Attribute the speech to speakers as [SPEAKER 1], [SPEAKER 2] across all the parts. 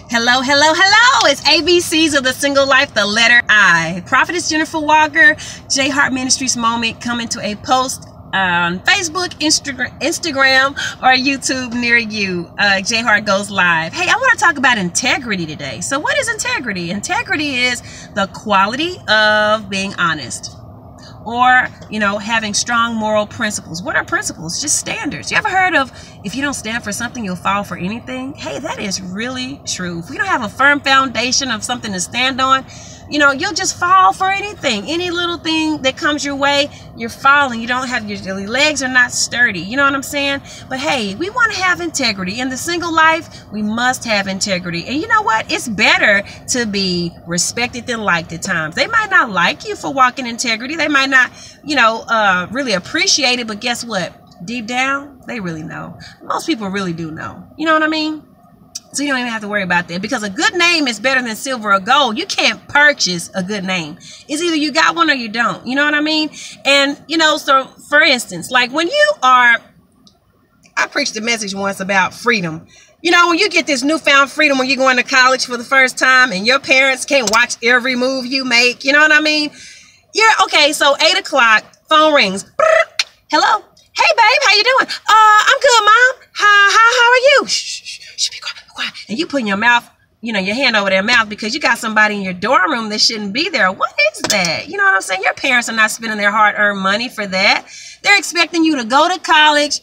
[SPEAKER 1] Hello, hello, hello. It's ABCs of the Single Life, the letter I. Prophetess Jennifer Walker, J Heart Ministries moment coming to a post on Facebook, Instagram, or YouTube near you. J Heart goes live. Hey, I want to talk about integrity today. So what is integrity? Integrity is the quality of being honest. Or, having strong moral principles. What are principles? Just standards. You ever heard of if you don't stand for something, you'll fall for anything? Hey, that is really true. If we don't have a firm foundation of something to stand on, you'll just fall for anything. Any little thing that comes your way, you're falling. You don't have, your legs are not sturdy. You know what I'm saying? But hey, we want to have integrity. In the single life, we must have integrity. And you know what? It's better to be respected than liked at times. They might not like you for walking integrity. They might not, really appreciate it. But guess what? Deep down, they really know. Most people really do know. You know what I mean? So you don't even have to worry about that, because a good name is better than silver or gold. You can't purchase a good name. It's either you got one or you don't. You know what I mean? And, so for instance, like when I preached a message once about freedom. When you get this newfound freedom when you're going to college for the first time and your parents can't watch every move you make. You know what I mean? Okay, so 8 o'clock, phone rings. Hello? Hey, babe, how you doing? I'm good, Mom. How are you? Shh, be quiet. And you putting your mouth, your hand over their mouth because you got somebody in your dorm room that shouldn't be there. What is that? You know what I'm saying? Your parents are not spending their hard-earned money for that. They're expecting you to go to college.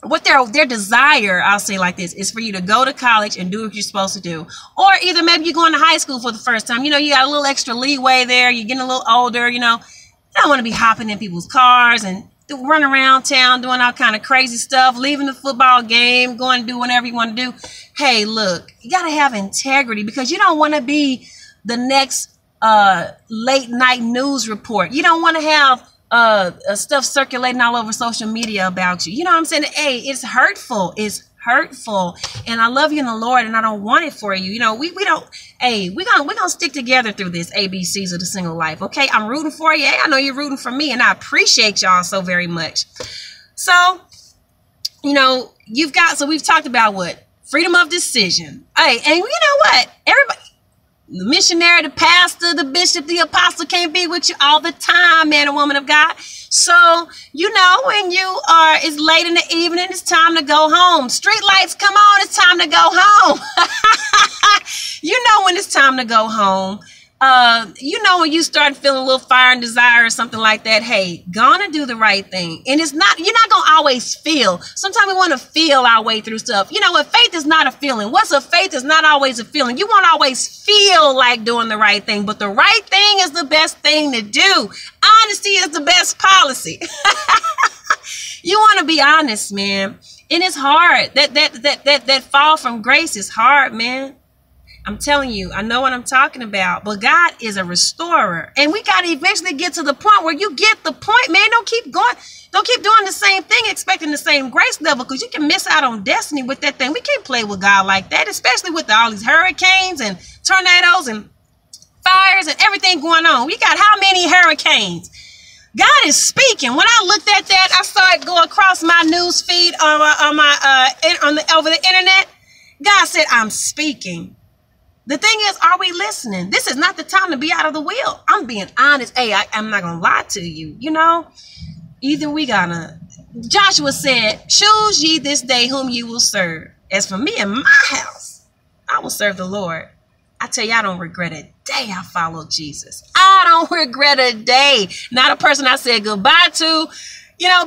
[SPEAKER 1] What their desire, I'll say like this, is for you to go to college and do what you're supposed to do. Or either maybe you're going to high school for the first time. You got a little extra leeway there. You're getting a little older, You don't want to be hopping in people's cars and run around town doing all kind of crazy stuff, leaving the football game, going to do whatever you want to do. Hey, look, you got to have integrity, because you don't want to be the next late night news report. You don't want to have stuff circulating all over social media about you. You know what I'm saying? Hey, it's hurtful. It's hurtful. And I love you in the Lord, and I don't want it for you. We're gonna stick together through this ABCs of the single life. Okay, I'm rooting for you. Hey, I know you're rooting for me, and I appreciate y'all so very much. So, we've talked about what? Freedom of decision. Hey, and you know what? Everybody, the missionary, the pastor, the bishop, the apostle can't be with you all the time, man and woman of God. So, when it's late in the evening, it's time to go home. Street lights come on, it's time to go home. When it's time to go home. When you start feeling a little fire and desire or something like that, hey, gonna do the right thing. And you're not gonna always feel. Sometimes we want to feel our way through stuff. What faith is not a feeling. What's a faith is not always a feeling. You won't always feel like doing the right thing, but the right thing is the best thing to do. Honesty is the best policy. You want to be honest, man. And it's hard. That fall from grace is hard, man. I'm telling you, I know what I'm talking about, but God is a restorer, and we got to eventually get to the point where you get the point, man. Don't keep going. Don't keep doing the same thing, expecting the same grace level, because you can miss out on destiny with that thing. We can't play with God like that, especially with all these hurricanes and tornadoes and fires and everything going on. We got how many hurricanes? God is speaking. When I looked at that, I saw it go across my news feed over the internet. God said, I'm speaking. The thing is, are we listening? This is not the time to be out of the wheel. I'm being honest. Hey, I'm not going to lie to you. Either we gonna. Joshua said, choose ye this day whom you will serve. As for me and my house, I will serve the Lord. I tell you, I don't regret a day I followed Jesus. I don't regret a day. Not a person I said goodbye to,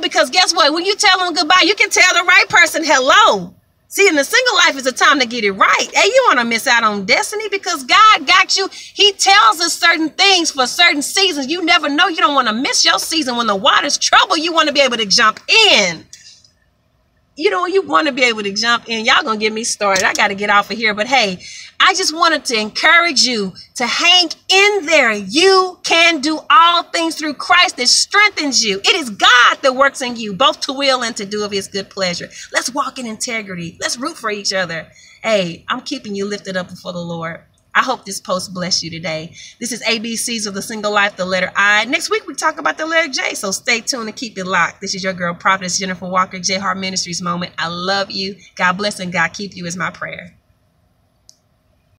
[SPEAKER 1] because guess what? When you tell them goodbye, you can tell the right person hello. See, in the single life is a time to get it right. Hey, you want to miss out on destiny, because God got you. He tells us certain things for certain seasons. You never know. You don't want to miss your season. When the water's trouble, you want to be able to jump in. You want to be able to jump in. Y'all going to get me started. I got to get off of here. But hey, I just wanted to encourage you to hang in there. You can do all things through Christ that strengthens you. It is God that works in you, both to will and to do of his good pleasure. Let's walk in integrity. Let's root for each other. Hey, I'm keeping you lifted up before the Lord. I hope this post bless you today. This is ABCs of the Single Life, the letter I. Next week, we talk about the letter J, so stay tuned and keep it locked. This is your girl, Prophetess Jennifer Walker, J Heart Ministries moment. I love you. God bless and God keep you is my prayer.